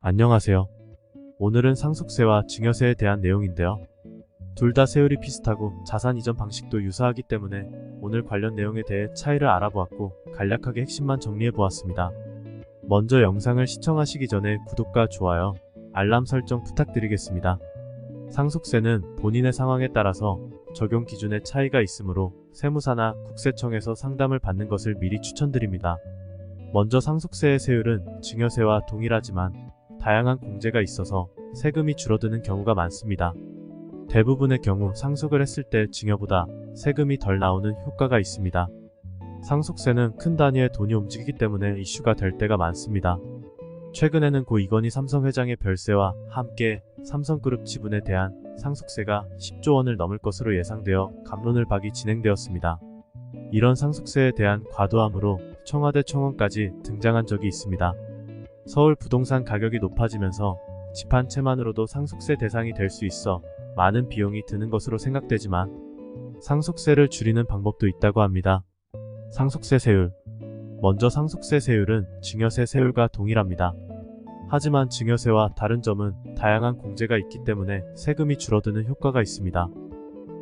안녕하세요. 오늘은 상속세와 증여세에 대한 내용인데요. 둘 다 세율이 비슷하고 자산 이전 방식도 유사하기 때문에 오늘 관련 내용에 대해 차이를 알아보았고 간략하게 핵심만 정리해보았습니다. 먼저 영상을 시청하시기 전에 구독과 좋아요, 알람 설정 부탁드리겠습니다. 상속세는 본인의 상황에 따라서 적용 기준에 차이가 있으므로 세무사나 국세청에서 상담을 받는 것을 미리 추천드립니다. 먼저 상속세의 세율은 증여세와 동일하지만 다양한 공제가 있어서 세금이 줄어드는 경우가 많습니다. 대부분의 경우 상속을 했을 때 증여보다 세금이 덜 나오는 효과가 있습니다. 상속세는 큰 단위의 돈이 움직이기 때문에 이슈가 될 때가 많습니다. 최근에는 고 이건희 삼성 회장의 별세와 함께 삼성그룹 지분에 대한 상속세가 10조 원을 넘을 것으로 예상되어 갑론을박이 진행되었습니다. 이런 상속세에 대한 과도함으로 청와대 청원까지 등장한 적이 있습니다. 서울 부동산 가격이 높아지면서 집 한 채만으로도 상속세 대상이 될 수 있어 많은 비용이 드는 것으로 생각되지만 상속세를 줄이는 방법도 있다고 합니다. 상속세 세율. 먼저 상속세 세율은 증여세 세율과 동일합니다. 하지만 증여세와 다른 점은 다양한 공제가 있기 때문에 세금이 줄어드는 효과가 있습니다.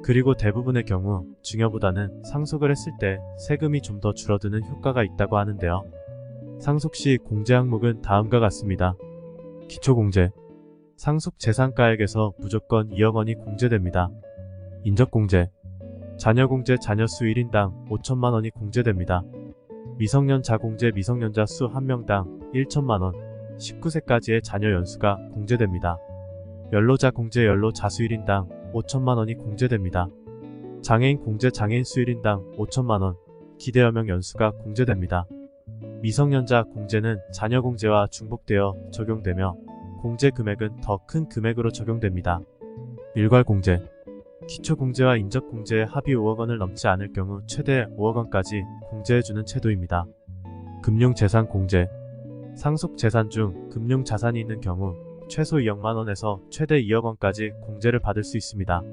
그리고 대부분의 경우 증여보다는 상속을 했을 때 세금이 좀 더 줄어드는 효과가 있다고 하는데요. 상속 시 공제 항목은 다음과 같습니다. 기초공제. 상속 재산가액에서 무조건 2억 원이 공제됩니다. 인적공제. 자녀공제 자녀수 1인당 5천만 원이 공제됩니다. 미성년자 공제 미성년자 수 1명당 1천만 원, 19세까지의 자녀 연수가 공제됩니다. 연로자 공제 연로자 수 1인당 5천만 원이 공제됩니다. 장애인 공제 장애인 수 1인당 5천만 원, 기대여명 연수가 공제됩니다. 미성년자 공제는 자녀 공제와 중복되어 적용되며 공제 금액은 더 큰 금액으로 적용됩니다. 일괄 공제. 기초 공제와 인적 공제의 합이 5억 원을 넘지 않을 경우 최대 5억 원까지 공제해주는 제도입니다. 금융 재산 공제. 상속 재산 중 금융 자산이 있는 경우 최소 2억만 원에서 최대 2억 원까지 공제를 받을 수 있습니다.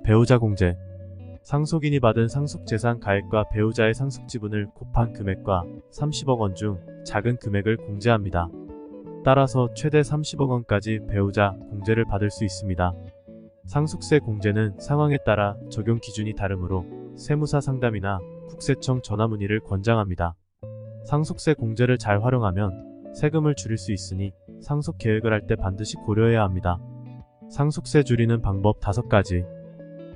배우자 공제. 상속인이 받은 상속재산 가액과 배우자의 상속지분을 곱한 금액과 30억 원 중 작은 금액을 공제합니다. 따라서 최대 30억 원까지 배우자 공제를 받을 수 있습니다. 상속세 공제는 상황에 따라 적용 기준이 다르므로 세무사 상담이나 국세청 전화 문의를 권장합니다. 상속세 공제를 잘 활용하면 세금을 줄일 수 있으니 상속 계획을 할 때 반드시 고려해야 합니다. 상속세 줄이는 방법 5가지.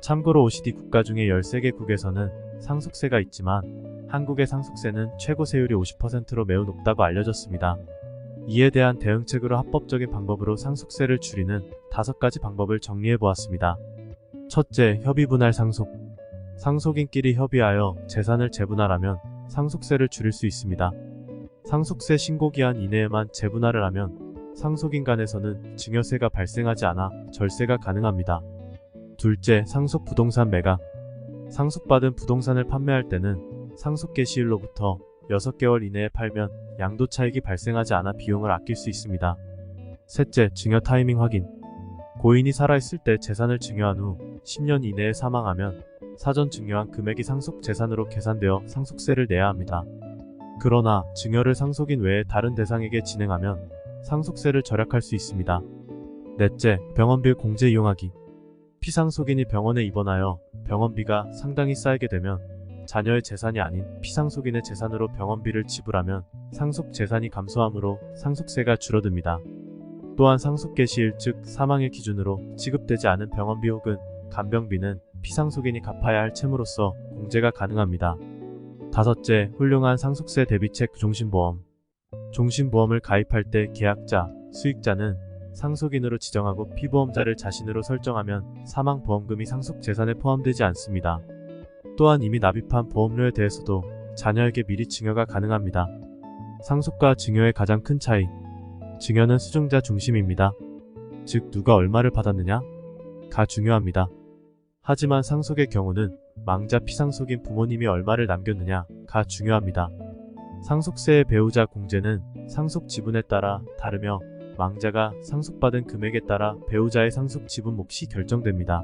참고로 OECD 국가 중에 13개국에서는 상속세가 있지만 한국의 상속세는 최고 세율이 50%로 매우 높다고 알려졌습니다. 이에 대한 대응책으로 합법적인 방법으로 상속세를 줄이는 5가지 방법을 정리해보았습니다. 첫째, 협의분할 상속. 상속인끼리 협의하여 재산을 재분할하면 상속세를 줄일 수 있습니다. 상속세 신고기한 이내에만 재분할을 하면 상속인 간에서는 증여세가 발생하지 않아 절세가 가능합니다. 둘째, 상속 부동산 매각. 상속받은 부동산을 판매할 때는 상속 개시일로부터 6개월 이내에 팔면 양도 차익이 발생하지 않아 비용을 아낄 수 있습니다. 셋째, 증여 타이밍 확인. 고인이 살아있을 때 재산을 증여한 후 10년 이내에 사망하면 사전 증여한 금액이 상속 재산으로 계산되어 상속세를 내야 합니다. 그러나 증여를 상속인 외에 다른 대상에게 진행하면 상속세를 절약할 수 있습니다. 넷째, 병원비 공제 이용하기. 피상속인이 병원에 입원하여 병원비가 상당히 쌓이게 되면 자녀의 재산이 아닌 피상속인의 재산으로 병원비를 지불하면 상속 재산이 감소하므로 상속세가 줄어듭니다. 또한 상속 개시일 즉 사망일 기준으로 지급되지 않은 병원비 혹은 간병비는 피상속인이 갚아야 할 채무로서 공제가 가능합니다. 다섯째, 훌륭한 상속세 대비책 종신보험. 종신보험을 가입할 때 계약자, 수익자는 상속인으로 지정하고 피보험자를 자신으로 설정하면 사망보험금이 상속재산에 포함되지 않습니다. 또한 이미 납입한 보험료에 대해서도 자녀에게 미리 증여가 가능합니다. 상속과 증여의 가장 큰 차이. 증여는 수증자 중심입니다. 즉 누가 얼마를 받았느냐가 중요합니다. 하지만 상속의 경우는 망자 피상속인 부모님이 얼마를 남겼느냐가 중요합니다. 상속세의 배우자 공제는 상속 지분에 따라 다르며 망자가 상속받은 금액에 따라 배우자의 상속 지분 몫이 결정됩니다.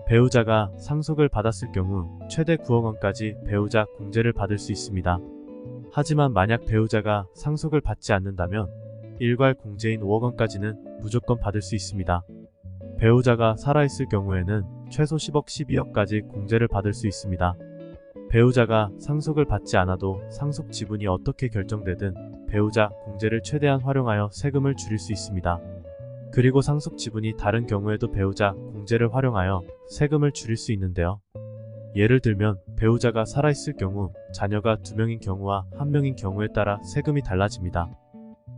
배우자가 상속을 받았을 경우 최대 9억 원까지 배우자 공제를 받을 수 있습니다. 하지만 만약 배우자가 상속을 받지 않는다면 일괄 공제인 5억 원까지는 무조건 받을 수 있습니다. 배우자가 살아있을 경우에는 최소 10억, 12억까지 공제를 받을 수 있습니다. 배우자가 상속을 받지 않아도 상속 지분이 어떻게 결정되든 배우자 공제를 최대한 활용하여 세금을 줄일 수 있습니다. 그리고 상속 지분이 다른 경우에도 배우자 공제를 활용하여 세금을 줄일 수 있는데요. 예를 들면 배우자가 살아있을 경우 자녀가 2명인 경우와 1명인 경우에 따라 세금이 달라집니다.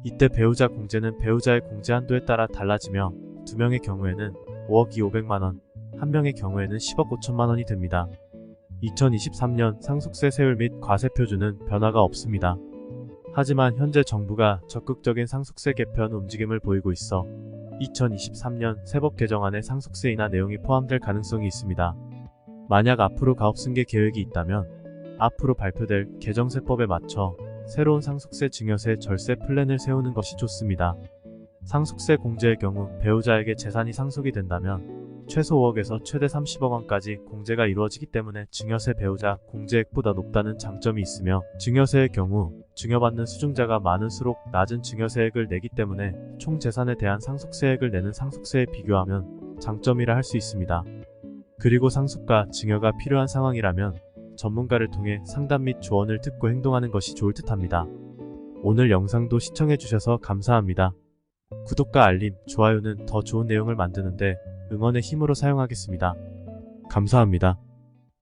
이때 배우자 공제는 배우자의 공제 한도에 따라 달라지며 2명의 경우에는 5억 2,500만원, 1명의 경우에는 10억 5천만원이 됩니다. 2023년 상속세 세율 및 과세 표준은 변화가 없습니다. 하지만 현재 정부가 적극적인 상속세 개편 움직임을 보이고 있어 2023년 세법 개정안에 상속세 인하 내용이 포함될 가능성이 있습니다. 만약 앞으로 가업승계 계획이 있다면 앞으로 발표될 개정세법에 맞춰 새로운 상속세 증여세 절세 플랜을 세우는 것이 좋습니다. 상속세 공제의 경우 배우자에게 재산이 상속이 된다면 최소 5억에서 최대 30억 원까지 공제가 이루어지기 때문에 증여세 배우자 공제액보다 높다는 장점이 있으며, 증여세의 경우 증여받는 수증자가 많을수록 낮은 증여세액을 내기 때문에 총 재산에 대한 상속세액을 내는 상속세에 비교하면 장점이라 할 수 있습니다. 그리고 상속과 증여가 필요한 상황이라면 전문가를 통해 상담 및 조언을 듣고 행동하는 것이 좋을 듯합니다. 오늘 영상도 시청해주셔서 감사합니다. 구독과 알림, 좋아요는 더 좋은 내용을 만드는데 응원의 힘으로 사용하겠습니다. 감사합니다.